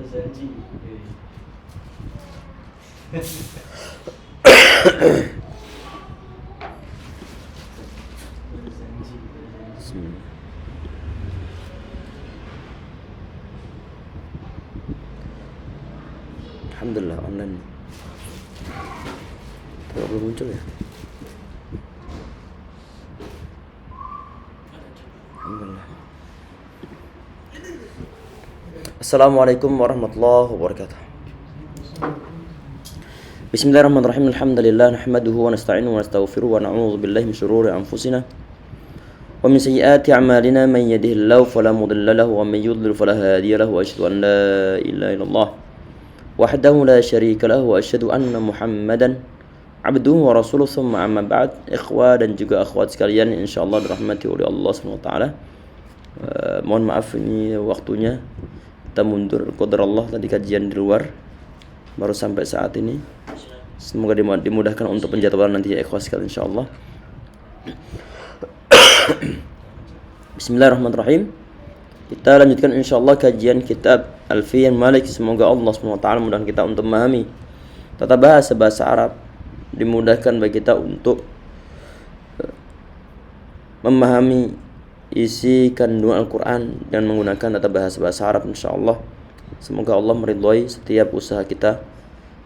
Alhamdulillah online. Belum muncul ya? Alhamdulillah. Assalamualaikum warahmatullahi wabarakatuh. Bismillahirrahmanirrahim. Alhamdulillah nahmaduhu wa nasta'inuhu wa nastaghfiruhu wa na'udzu billahi min shururi anfusina wa min sayyiati a'malina man yahdihillahu fala mudilla lahu wa man yudlil fala hadiya lahu wa asyhadu an la ilaha illallah wahdahu la syarika lahu wa asyhadu anna Muhammadan abduhu wa rasuluhu thumma amma ba'd. Ikhwah dan juga akhwat sekalian insyaallah dirahmati oleh Allah Subhanahu wa taala. Mohon maaf ini waktunya kita mundur qadar Allah, tadi kajian di luar baru sampai saat ini. Semoga dimudahkan untuk penjadwalan nanti ya ikhwah sekalian insyaallah. Bismillahirrahmanirrahim. Kita lanjutkan insyaallah kajian kitab Alfiyan Malik. Semoga Allah SWT mudahkan kita untuk memahami tata bahasa Arab, dimudahkan bagi kita untuk memahami isi kandungan Al-Quran dan menggunakan tata bahasa Arab insyaallah. Semoga Allah meridhai setiap usaha kita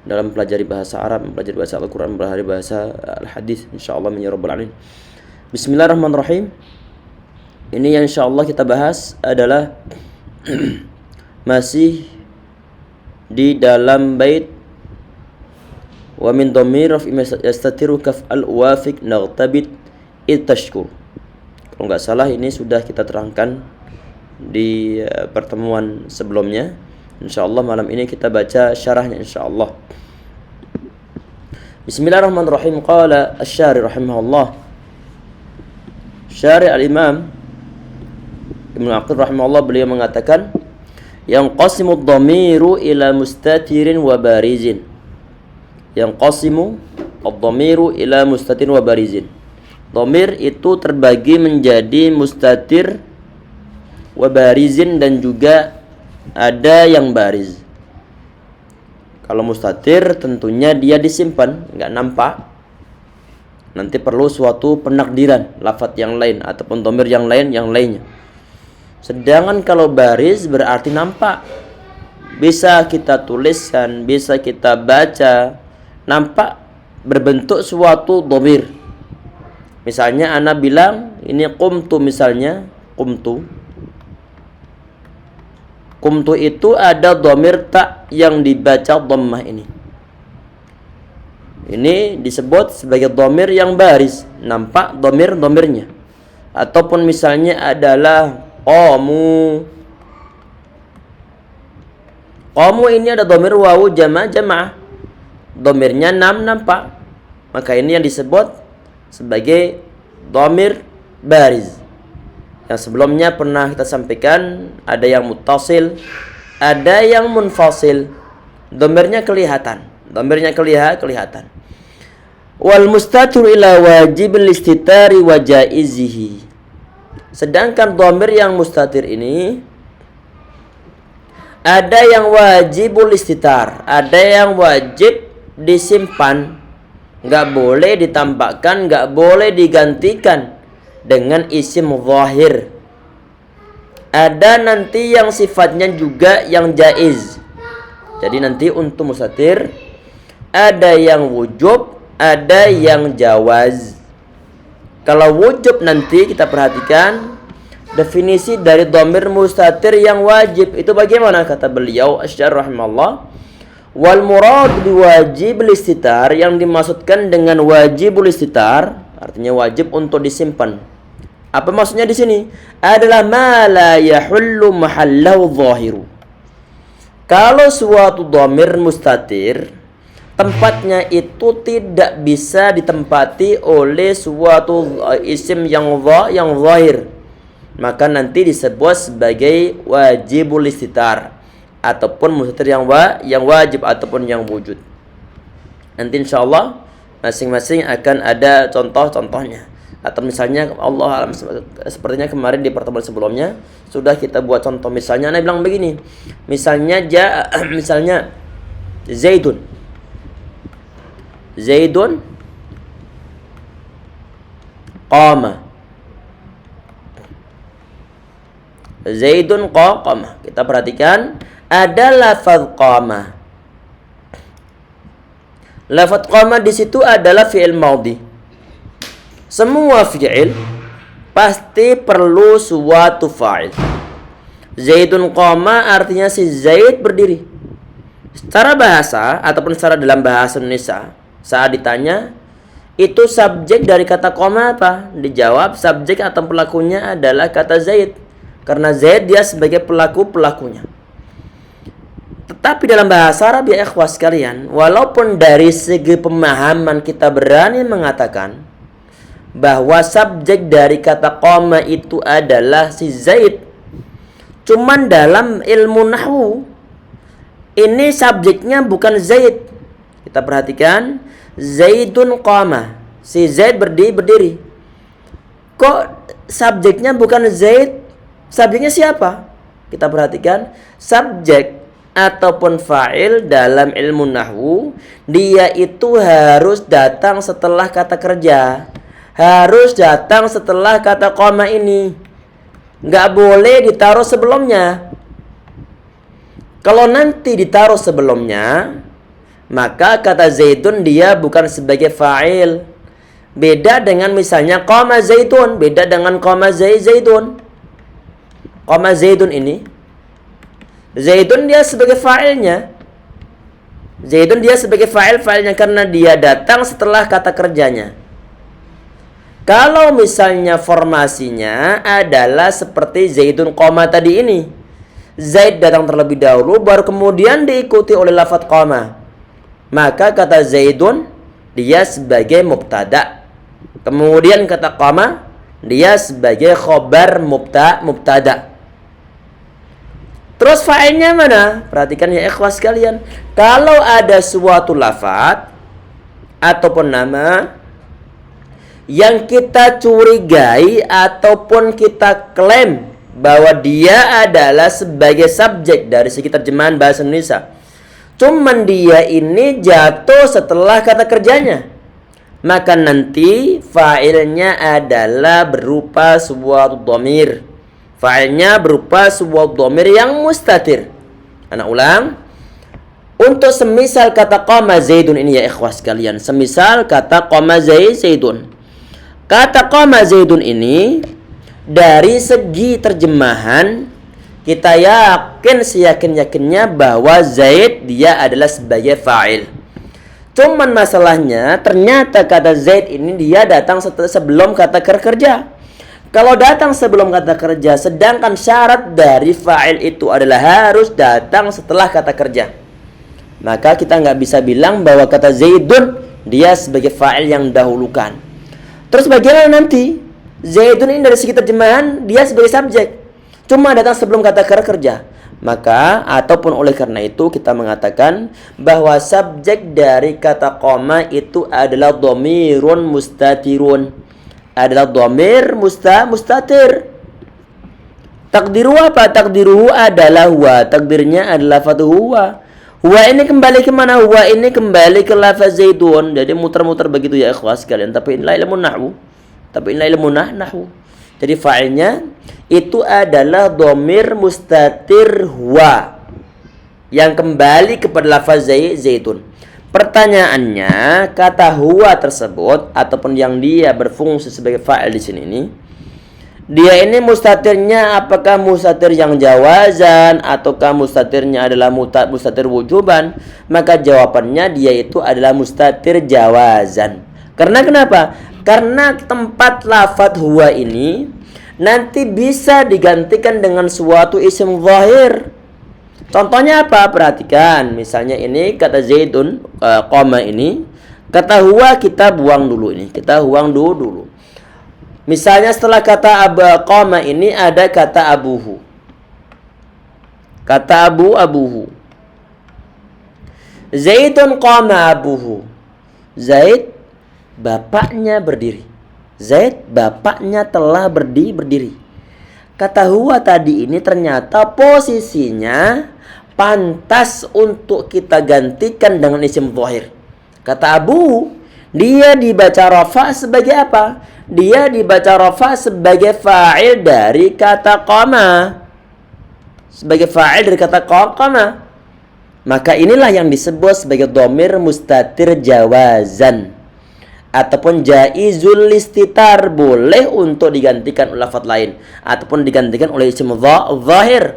dalam mempelajari bahasa Arab, mempelajari bahasa Al-Quran, mempelajari bahasa Al-Hadis insyaallah ya rabbal alamin. Bismillahirrahmanirrahim. Ini yang insyaallah kita bahas adalah masih di dalam bait wa min dhamir yastatiru kaf al-wafiq naghtabit itashkur. Kalau enggak salah ini sudah kita terangkan di pertemuan sebelumnya. Insyaallah malam ini kita baca syarahnya insyaallah. Bismillahirrahmanirrahim. Qala asy-syari rahimahullah. Syari al-Imam Ibnu Aqil rahimahullah, beliau mengatakan yang qasimud dhamiru ila mustatirin wa barizin. Yang qasimu ad-dhamiru ila mustatirin wa barizin. Dhamir itu terbagi menjadi mustatir wa barizin dan juga ada yang bariz. Kalau mustatir tentunya dia disimpan, enggak nampak. Nanti perlu suatu penakdiran lafadz yang lain ataupun dhamir yang lainnya. Sedangkan kalau baris berarti nampak, bisa kita tuliskan, bisa kita baca, nampak berbentuk suatu dhamir. Misalnya ana bilang ini qumtu, misalnya qumtu itu ada dhamir ta yang dibaca dhammah ini. Ini disebut sebagai dhamir yang baris, nampak dhamirnya. Ataupun misalnya adalah qamu ini ada dhamir wawu jamaah, dhamirnya nampak, maka ini yang disebut sebagai dhamir bariz. Yang sebelumnya pernah kita sampaikan ada yang muttasil, ada yang munfasil, dhamirnya kelihatan. Wal mustatir ila wajibil istitari wa jaizihi. Sedangkan dhamir yang mustatir ini ada yang wajibul istitar, ada yang wajib disimpan, enggak boleh ditampakkan, enggak boleh digantikan dengan isim zahir. Ada nanti yang sifatnya juga yang jaiz. Jadi nanti untuk mustatir ada yang wujub, ada yang jawaz. Kalau wujub nanti kita perhatikan definisi dari dhamir mustatir yang wajib itu bagaimana, kata beliau Asy-Syarih rahimahullah. Wal murad biwajibul istitar, yang dimaksudkan dengan wajibul istitar artinya wajib untuk disimpan. Apa maksudnya di sini? Adalah ma la yahullu mahallahu zahiru. Kalau suatu dhamir mustatir tempatnya itu tidak bisa ditempati oleh suatu isim yang zahir, maka nanti disebut sebagai wajibul istitar ataupun mustatir yang wajib ataupun yang wujud. Nanti insyaallah masing-masing akan ada contoh-contohnya. Atau misalnya Allah alam, sepertinya kemarin di pertemuan sebelumnya sudah kita buat contoh. Misalnya ana bilang begini, misalnya misalnya Zaidun qama. Zaidun qama. Kita perhatikan ada lafaz qama. Lafaz qama di situ adalah fi'il maudhi. Semua fi'il pasti perlu suatu fa'il. Zaidun qama artinya si Zaid berdiri. Secara bahasa ataupun secara dalam bahasa Indonesia, saat ditanya itu subjek dari kata qama apa? Dijawab subjek atau pelakunya adalah kata Zaid. Karena Zaid dia sebagai pelakunya. Tetapi dalam bahasa Arab ya ikhwas sekalian, walaupun dari segi pemahaman kita berani mengatakan bahwa subjek dari kata qama itu adalah si Zaid, cuman dalam ilmu nahwu ini subjeknya bukan Zaid. Kita perhatikan, Zaidun qama, si Zaid berdiri. Kok subjeknya bukan Zaid? Subjeknya siapa? Kita perhatikan, subjek ataupun fa'il dalam ilmu nahwu dia itu harus datang setelah kata kerja. Harus datang setelah kata qama ini. Nggak boleh ditaruh sebelumnya. Kalau nanti ditaruh sebelumnya, maka kata Zaidun dia bukan sebagai fa'il. Beda dengan misalnya qama Zaidun, beda dengan qama Zaidun. Qama Zaidun ini, Zaidun dia sebagai fa'ilnya. Zaidun dia sebagai fa'ilnya karena dia datang setelah kata kerjanya. Kalau misalnya formasinya adalah seperti Zaidun qama tadi ini, Zaid datang terlebih dahulu baru kemudian diikuti oleh lafaz qama, maka kata Zaidun dia sebagai mubtada, kemudian kata qama dia sebagai khobar mubtada. Terus fa'ilnya mana? Perhatikan ya ikhwas sekalian, kalau ada suatu lafaz ataupun nama yang kita curigai ataupun kita klaim bahwa dia adalah sebagai subjek dari segi terjemahan bahasa Indonesia, cuman dia ini jatuh setelah kata kerjanya, maka nanti fa'ilnya adalah berupa sebuah dhamir. Fa'ilnya berupa sebuah dhamir yang mustatir. Anak ulang. Untuk semisal kata qama Zaidun ini ya ikhwas sekalian, semisal kata qama Zaidun. Kata qama Zaidun ini dari segi terjemahan kita yakin seyakin-yakinnya bahwa Zaid dia adalah sebagai fa'il. Cuman masalahnya ternyata kata Zaid ini dia datang sebelum kata kerja. Kalau datang sebelum kata kerja, sedangkan syarat dari fa'il itu adalah harus datang setelah kata kerja, maka kita nggak bisa bilang bahwa kata Zaidun dia sebagai fa'il yang dahulukan. Terus bagaimana nanti? Zaidun ini dari segi terjemahan dia sebagai subjek, cuma datang sebelum kata kerja. Maka ataupun oleh karena itu kita mengatakan bahwa subjek dari kata qama itu adalah dhamirun mustatirun. Adalah dhamir mustatir. Takdiruhu apa? Takdiruhu adalah huwa. Takdirnya adalah lafaz huwa. Huwa ini kembali ke mana? Huwa ini kembali ke lafaz Zaidun. Jadi muter-muter begitu ya ikhwas sekalian. Tapi inilah ilmu nahwu. Jadi fa'ilnya itu adalah dhamir mustatir huwa yang kembali kepada lafaz Zaidun. Pertanyaannya, kata huwa tersebut ataupun yang dia berfungsi sebagai fa'il di sini ini, dia ini mustatirnya apakah mustatir yang jawazan ataukah mustatirnya adalah mustatir wujuban? Maka jawabannya dia itu adalah mustatir jawazan. Karena kenapa? Karena tempat lafadz huwa ini nanti bisa digantikan dengan suatu isim zahir. Contohnya apa? Perhatikan, misalnya ini kata Zaidun qama ini, kata huwa kita buang dulu ini, kita buang dulu. Misalnya setelah kata qama ini ada kata abuhu. Kata abuhu. Zaidun qama abuhu. Zaid bapaknya berdiri. Zaid bapaknya telah berdiri. Kata huwa tadi ini ternyata posisinya pantas untuk kita gantikan dengan isim zahir. Kata Abu, dia dibaca rafa sebagai apa? Dia dibaca rafa sebagai fa'il dari kata qama. Sebagai fa'il dari kata qama. Maka inilah yang disebut sebagai dhamir mustatir jawazan ataupun jaizul istitar, boleh untuk digantikan oleh lafaz lain ataupun digantikan oleh isim zahir.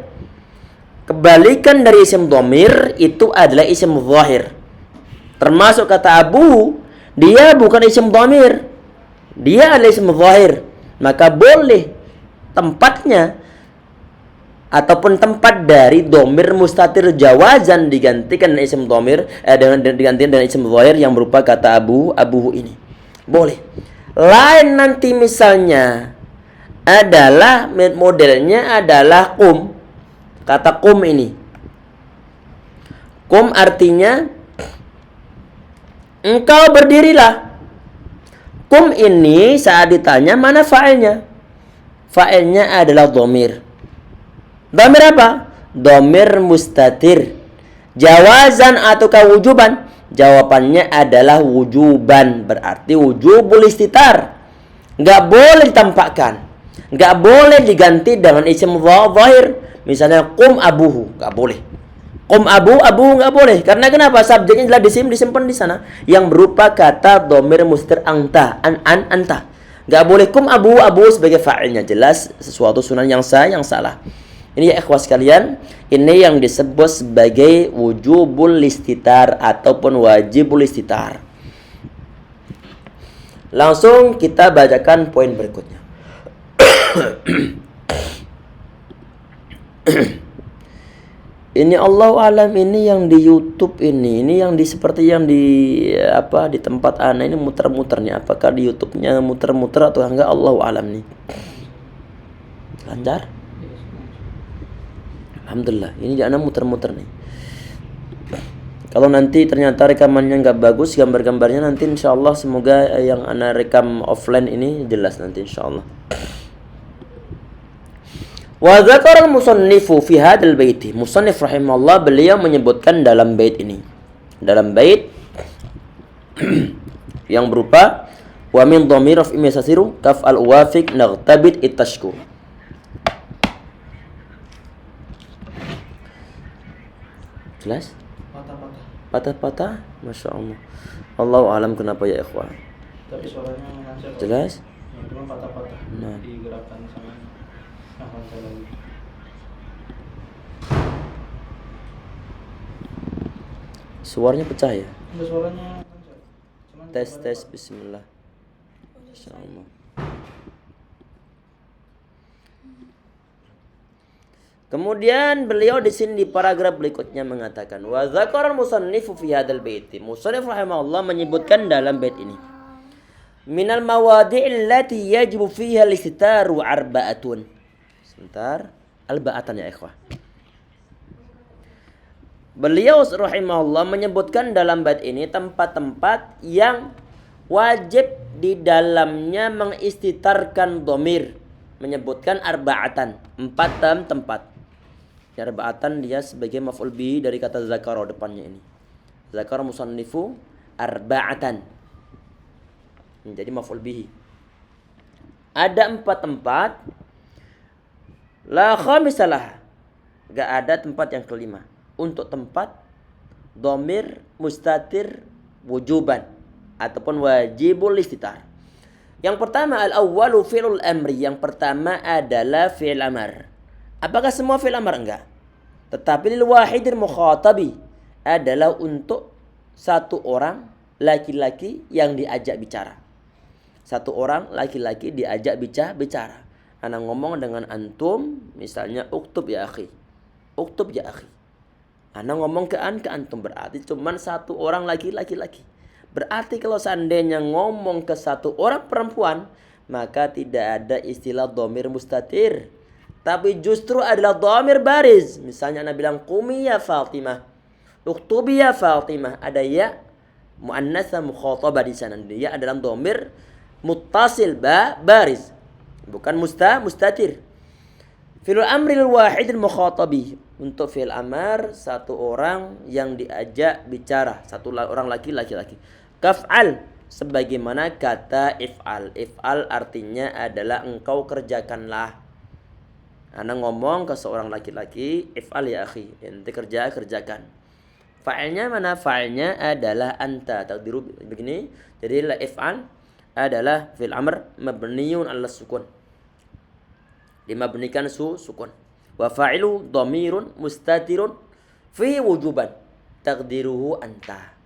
Kebalikan dari isim dhamir itu adalah isim zahir. Termasuk kata Abu, dia bukan isim dhamir, dia adalah isim zahir. Maka boleh tempatnya ataupun tempat dari dhamir mustatir jawazan digantikan dengan isim dhamir dengan digantikan dengan isim zahir yang berupa kata Abu ini. Boleh. Lain nanti misalnya adalah modelnya adalah kum. Kata kum ini. Kum artinya engkau berdirilah. Kum ini saat ditanya mana fa'ilnya? Fa'ilnya adalah dhamir. Dhamir apa? Dhamir mustatir. Jawazan ataukah wujuban? Jawabannya adalah wujuban, berarti wujubul istitar. Nggak boleh ditampakkan, nggak boleh diganti dengan isim zahir. Misalnya kum abuhu, nggak boleh. Kum abu nggak boleh. Karena kenapa? Subjeknya adalah disimpan di sana yang berupa kata dhamir mustir anta, anta. Nggak boleh kum abu sebagai fa'ilnya, jelas sesuatu sunan yang salah. Ini ya ikhwas sekalian, ini yang disebut sebagai wujubul istitar ataupun wajibul istitar. Langsung kita bacakan poin berikutnya. Ini Allah alam, ini yang di YouTube ini yang seperti yang di di tempat ana ini muter-muter nih. Apakah di YouTube-nya muter-muter atau enggak, Allah alam nih. Lancar? Alhamdulillah, ini anak muter-muter nih. Kalau nanti ternyata rekamannya nggak bagus, gambar-gambarnya nanti insya Allah semoga yang anak rekam offline ini jelas nanti insya Allah. Wa dzakara al-musannifu fi hadzal baiti. Musannif rahimahullah beliau menyebutkan dalam bait ini. Dalam bait yang berupa wa min dhamir raf'i yasasiru kaf al-wafiq naghtabit itashkur. Jelas? Patah-patah? Masya Allah. Allahu alam kenapa ya ikhwan. Tapi suaranya lancar. Jelas? Ya, cuma patah-patah. Nah. Digerakkan sama lancar lagi. Suaranya pecah ya? Enggak, suaranya lancar. Cuman Tes bismillah. Masya Allah. Kemudian beliau di sini di paragraf berikutnya mengatakan wa dzakara al-musannifu fi hadzal bait. Musannif rahimahullah menyebutkan dalam bait ini minal mawadi'il lati yajibu fiha al-istitar arba'atun. Sebentar, alba'atan ya ikhwah. Beliau rahimahullah menyebutkan dalam bait ini tempat-tempat yang wajib di dalamnya mengistitarkan dhamir, menyebutkan arba'atan, 4 tempat. Arba'atan dia sebagai maf'ul bihi dari kata zakara depannya ini. Zakara musannifu arba'atan. Menjadi maf'ul bihi. Ada 4 tempat. La khamisalah. Enggak ada tempat yang kelima. Untuk tempat dhamir mustatir wujuban ataupun wajibul istitar. Yang pertama al-awwalu fi'lul amri. Yang pertama adalah fi'il amar. Apakah semua fi'il amar? Enggak. Tetapi lil wahidil mukhatabi adalah untuk satu orang laki-laki yang diajak bicara. Satu orang laki-laki diajak bicara. Ana ngomong dengan antum, misalnya uktub ya akhi. Uktub ya akhi. Ana ngomong ke antum, berarti cuman satu orang laki-laki. Berarti kalau seandainya ngomong ke satu orang perempuan, maka tidak ada istilah dhamir mustatir. Tapi justru adalah dhamir bariz. Misalnya ana bilang qumi ya Fatimah. Uktubi ya Fatimah. Ada ya muannatsa mukhatabah di sana. Dia adalah dhamir muttasil baris, bukan mustatir. Fi'il amril wahidil mukhatabi, untuk fi'il amar satu orang yang diajak bicara, satu orang laki-laki. Kaf'al, sebagaimana kata if'al. If'al artinya adalah engkau kerjakanlah. Ana ngomong ke seorang laki-laki, if'al ya akhi, ente kerjakan. Fa'ilnya mana? Fa'ilnya adalah anta. Takdiru begini. Jadi la if'al adalah fi'il amr mabniun 'ala sukun. Dimabnikan sukun. Wa fa'ilu dhamirun mustatirun fi wujuban. Takdiruhu anta.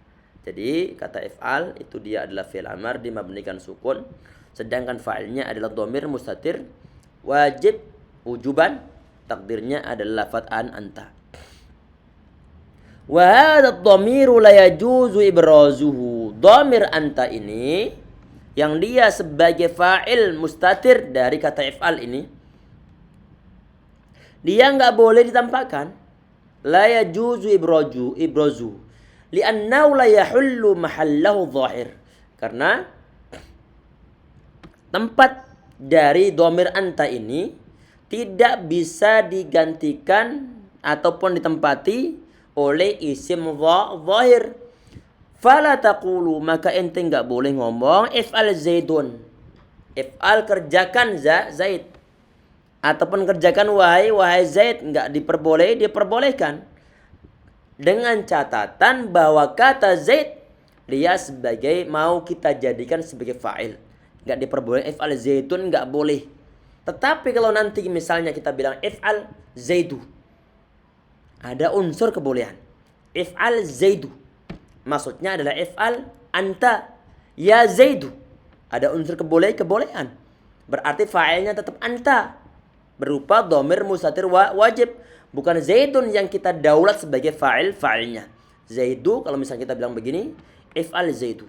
Jadi kata if'al itu dia adalah fi'il amr dimabnikan sukun, sedangkan fa'ilnya adalah dhamir mustatir wajib wujuban, takdirnya adalah lafaz anta. Wa hadha dhamiru la yajuzu ibrazuhu. Dhamir anta ini yang dia sebagai fa'il mustatir dari kata if'al ini, dia enggak boleh ditampakkan. La yajuzu ibrazu li'annahu la yahullu mahallahu dhahir. Karena tempat dari dhamir anta ini tidak bisa digantikan ataupun ditempati oleh isim dhahir. Fala taqulu, maka ente enggak boleh ngomong if'al zaidun. If'al kerjakan Zaid. Ataupun kerjakan wahai Zaid, enggak diperbolehkan. Dengan catatan bahwa kata Zaid dia sebagai mau kita jadikan sebagai fa'il. Enggak diperbolehkan if'al zaidun, enggak boleh. Tetapi kalau nanti misalnya kita bilang if'al zaidu, ada unsur kebolehan. If'al zaidu, maksudnya adalah if'al anta ya zaidu, ada unsur kebolehan. Berarti fa'ilnya tetap anta, berupa dhamir mustatir wajib, bukan zaidun yang kita daulat sebagai fa'ilnya. Zaidu, kalau misalnya kita bilang begini, if'al zaidu.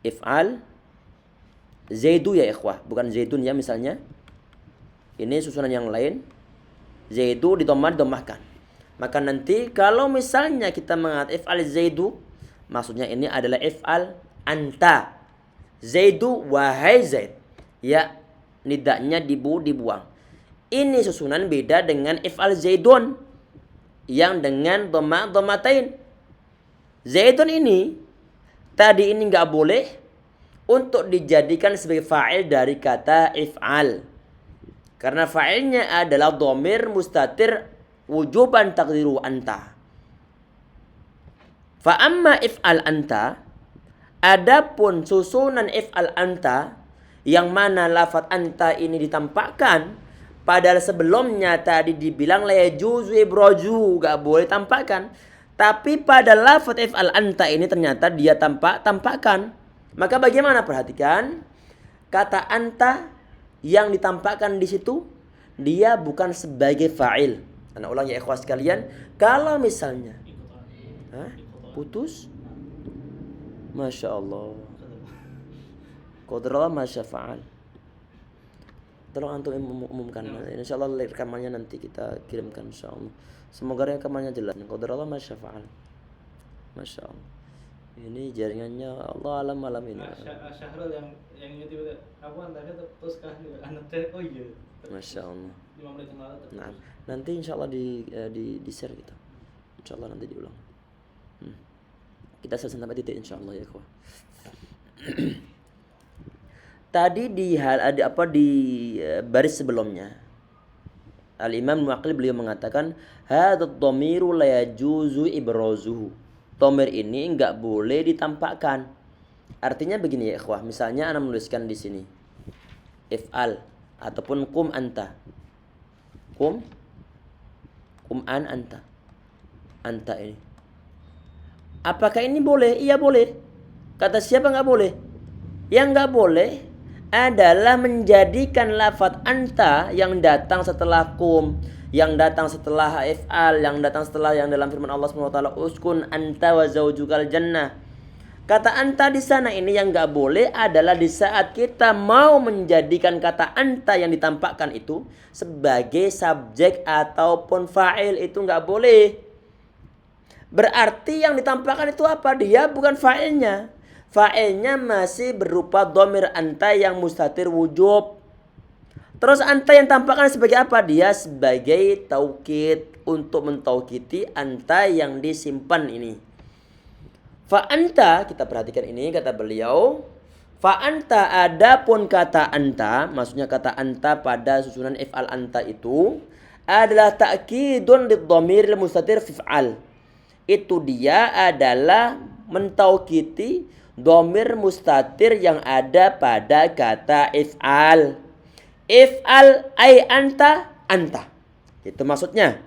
If'al zaidu ya ikhwah, bukan zaidun ya misalnya. Ini susunan yang lain. Zaidu didomahkan. Maka nanti kalau misalnya kita mengatakan if'al zaidu, maksudnya ini adalah if'al anta. Zaidu, wahai Zaid. Ya, nidaknya dibuang. Ini susunan beda dengan if'al zaidun yang dengan dhammatain. Zaidun ini tadi ini enggak boleh untuk dijadikan sebagai fa'il dari kata if'al. Karena fa'ilnya adalah dhamir mustatir wujuban takdiru anta. Fa amma if'al anta, adapun susunan if'al anta yang mana lafaz anta ini ditampakkan, padahal sebelumnya tadi dibilang la yajuzu ibraju, enggak boleh tampakkan. Tapi pada lafaz if'al anta ini ternyata dia tampakkan. Maka bagaimana? Perhatikan, kata anta yang ditampakkan di situ dia bukan sebagai fa'il. Anak ulang ya ikhwas sekalian, kalau misalnya putus, masya Allah, qadrallah masya fa'al. Tolong antum umumkan, insyaallah rekamannya nanti kita kirimkan insyaallah. Semoga rekamannya jelas. Qadrallah masya fa'al. Masya Allah. Ini jaringannya Allah alam ini. Syahrul yang itu aku antaranya terus kah anak cek. Oh iya. Masya Allah. 5 menit yang lalu. Nah, nanti insyaallah di share gitu. Insyaallah nanti diulang. Kita selesai sampai titik insyaallah ya kawan. Tadi di baris sebelumnya Al-Imam Muaqil beliau mengatakan hadzal dhamiru la yajuzu ibrazuhu. Dhamir ini enggak boleh ditampakkan. Artinya begini ya ikhwah, misalnya ana menuliskan di sini if'al ataupun kum anta. Kum anta. Anta ini. Apakah ini boleh? Iya boleh. Kata siapa enggak boleh? Yang enggak boleh adalah menjadikan lafaz anta yang datang setelah kum, yang datang setelah if'al, yang datang setelah yang dalam firman Allah SWT, uskun anta wa zaujukal jannah. Kata anta di sana ini yang enggak boleh adalah di saat kita mau menjadikan kata anta yang ditampakkan itu sebagai subjek ataupun fa'il, itu enggak boleh. Berarti yang ditampakkan itu apa? Dia bukan fa'ilnya, fa'ilnya masih berupa dhamir anta yang mustatir wujub. Terus anta yang tampakkan sebagai apa? Dia sebagai taukid, untuk mentaukiti anta yang disimpan ini. Fa anta, kita perhatikan ini kata beliau, fa anta, adapun kata anta, maksudnya kata anta pada susunan if'al anta itu adalah ta'kidun lidhamir mustatir fif'al. Itu dia adalah mentaukiti dhamir mustatir yang ada pada kata if'al. If'al ay anta, anta. Itu maksudnya.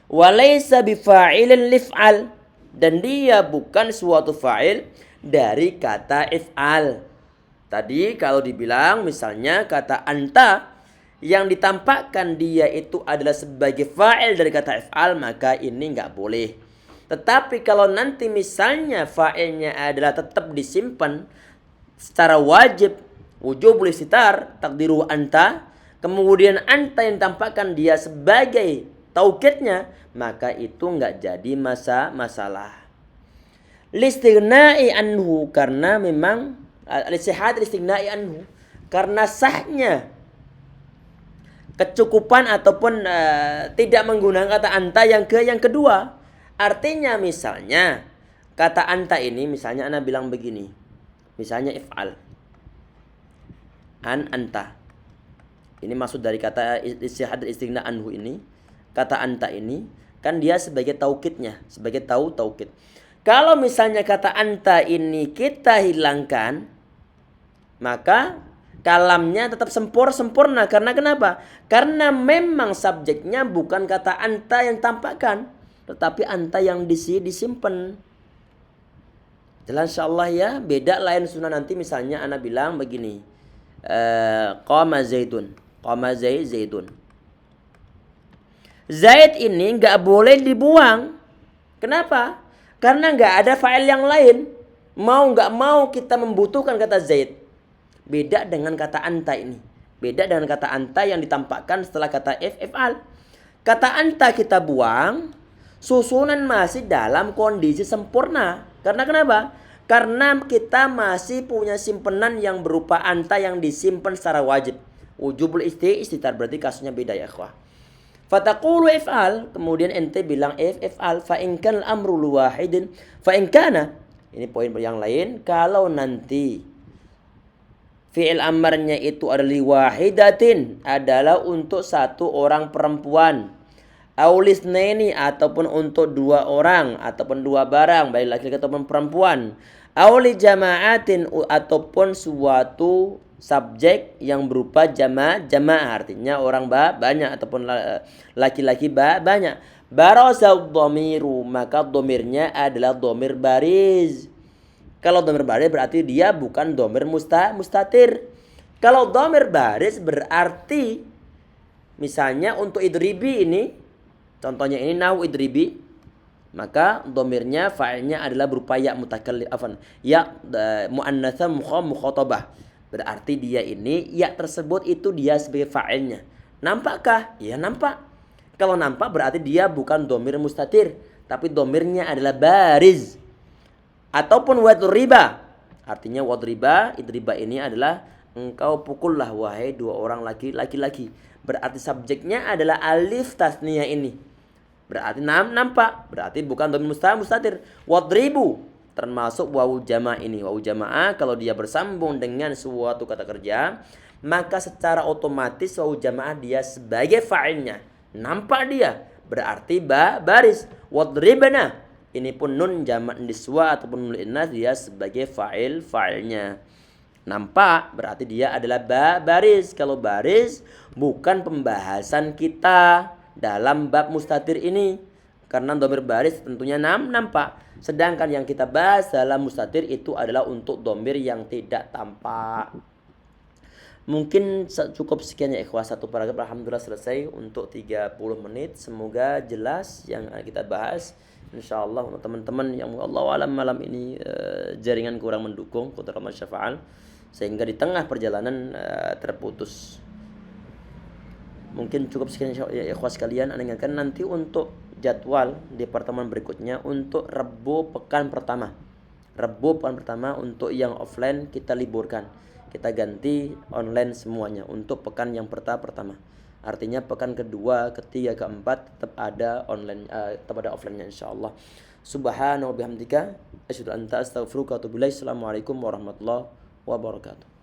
Walaysa bifa'ilin lif'al. Dan dia bukan suatu fa'il dari kata if'al. Tadi kalau dibilang misalnya kata anta yang ditampakkan dia itu adalah sebagai fa'il dari kata if'al, maka ini nggak boleh. Tetapi kalau nanti misalnya fa'ilnya adalah tetap disimpan secara wajib, wujubul istitar, takdiru anta, kemudian anta yang tampakkan dia sebagai taukidnya, maka itu nggak jadi masalah. Listighnai anhu, karena memang al-istihad listighnai anhu, karena sahnya kecukupan ataupun tidak menggunakan kata anta yang kedua. Artinya misalnya kata anta ini, misalnya ana bilang begini, misalnya if'al an anta. Ini maksud dari kata istihad istighna anhu ini. Kata anta ini kan dia sebagai taukidnya, sebagai taukid. Kalau misalnya kata anta ini kita hilangkan, maka kalamnya tetap sempurna. Karena kenapa? Karena memang subjeknya bukan kata anta yang tampakkan, tetapi anta yang disimpan. Jelas insyaallah ya. Beda lain sunnah nanti misalnya ana bilang begini, qama zaidun, qama zaidun. Zaid ini nggak boleh dibuang. Kenapa? Karena nggak ada fa'il yang lain. Mau nggak mau kita membutuhkan kata zaid. Beda dengan kata anta ini. Beda dengan kata anta yang ditampakkan setelah kata if'al. Kata anta kita buang, susunan masih dalam kondisi sempurna. Karena kenapa? Karena kita masih punya simpenan yang berupa anta yang disimpan secara wajib. Wujubul istitar, berarti kasusnya beda ya ikhwah. Fataqulu if'al, kemudian ente bilang if'al, fa in kana al-amru liwahidin, fa in kana, ini poin yang lain, kalau nanti fi'il amarnya itu adalah liwahidatin, adalah untuk satu orang perempuan, aulisnaini, ataupun untuk dua orang ataupun dua barang, baik laki-laki ataupun perempuan, auli jama'atin, ataupun suatu subjek yang berupa jamaah, artinya orang banyak ataupun laki-laki banyak. Barazal dhamiru, maka dhamirnya adalah dhamir bariz. Kalau dhamir bariz berarti dia bukan dhamir mustatir. Kalau dhamir bariz berarti misalnya untuk idribi ini, contohnya ini nahu idribi, maka dhamirnya fa'ilnya adalah berupa ya mutakallim, ya muannatsa mukhatabah. Berarti dia ini ya tersebut itu dia sebagai fa'ilnya. Nampakkah? Ya nampak. Kalau nampak berarti dia bukan dhamir mustatir, tapi dhamirnya adalah bariz. Ataupun wadriba. Artinya wadriba, idriba ini adalah engkau pukullah wahai dua orang laki-laki. Berarti subjeknya adalah alif tasniyah ini. Berarti nampak. Berarti bukan dhamir mustatir. Wadribu termasuk wawu jama' ini. Wawu jamaah kalau dia bersambung dengan suatu kata kerja, maka secara otomatis wawu jamaah dia sebagai fa'ilnya. Nampak dia. Berarti baris. Wadribna. Ini pun nun jama' niswa ataupun nun innas, dia sebagai fa'ilnya. Nampak berarti dia adalah baris. Kalau baris bukan pembahasan kita dalam bab mustatir ini. Karena dhamir baris tentunya nampak. Sedangkan yang kita bahas dalam mustatir itu adalah untuk dhamir yang tidak tampak. Mungkin cukup sekian ya ikhwah, satu paragraf alhamdulillah selesai untuk 30 menit. Semoga jelas yang kita bahas. Insyaallah untuk teman-teman yang Allahu alam malam ini jaringan kurang mendukung, qadar masyafa'al, sehingga di tengah perjalanan terputus. Mungkin cukup sekian ya ikhwah sekalian. Anda ingatkan nanti untuk jadwal di pertemuan berikutnya untuk Rabu pekan pertama. Rabu pekan pertama untuk yang offline kita liburkan. Kita ganti online semuanya untuk pekan yang pertama. Artinya pekan kedua, ketiga, keempat tetap ada online, tetap ada offline-nya insyaallah. Subhanahu wa bihamdika asyhadu an la ilaha illa anta astaghfiruka wa atubu ilaik. Assalamualaikum warahmatullahi wabarakatuh.